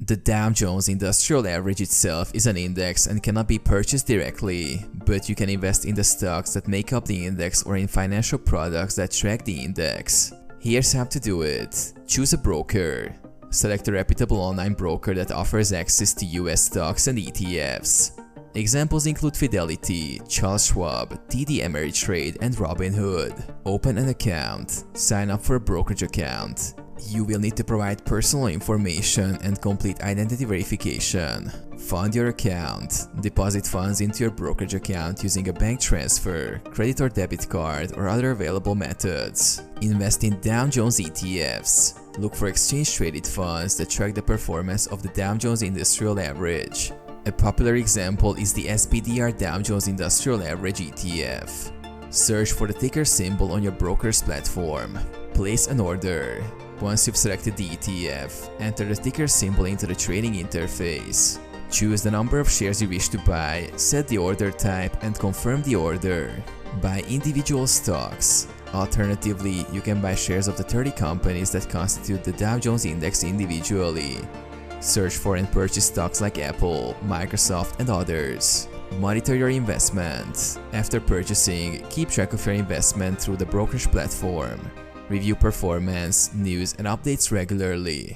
The Dow Jones Industrial Average itself is an index and cannot be purchased directly, but you can invest in the stocks that make up the index or in financial products that track the index. Here's how to do it. Choose a broker. Select a reputable online broker that offers access to US stocks and ETFs. Examples include Fidelity, Charles Schwab, TD Ameritrade, and Robinhood. Open an account. Sign up for a brokerage account. You will need to provide personal information and complete identity verification. Fund your account. Deposit funds into your brokerage account using a bank transfer, credit or debit card, or other available methods. Invest in Dow Jones ETFs. Look for exchange-traded funds that track the performance of the Dow Jones Industrial Average. A popular example is the SPDR Dow Jones Industrial Average ETF. Search for the ticker symbol on your broker's platform. Place an order. Once you've selected the ETF, enter the ticker symbol into the trading interface. Choose the number of shares you wish to buy, set the order type, and confirm the order. Buy individual stocks. Alternatively, you can buy shares of the 30 companies that constitute the Dow Jones Index individually. Search for and purchase stocks like Apple, Microsoft, and others. Monitor your investment. After purchasing, keep track of your investment through the brokerage platform. Review performance, news, and updates regularly.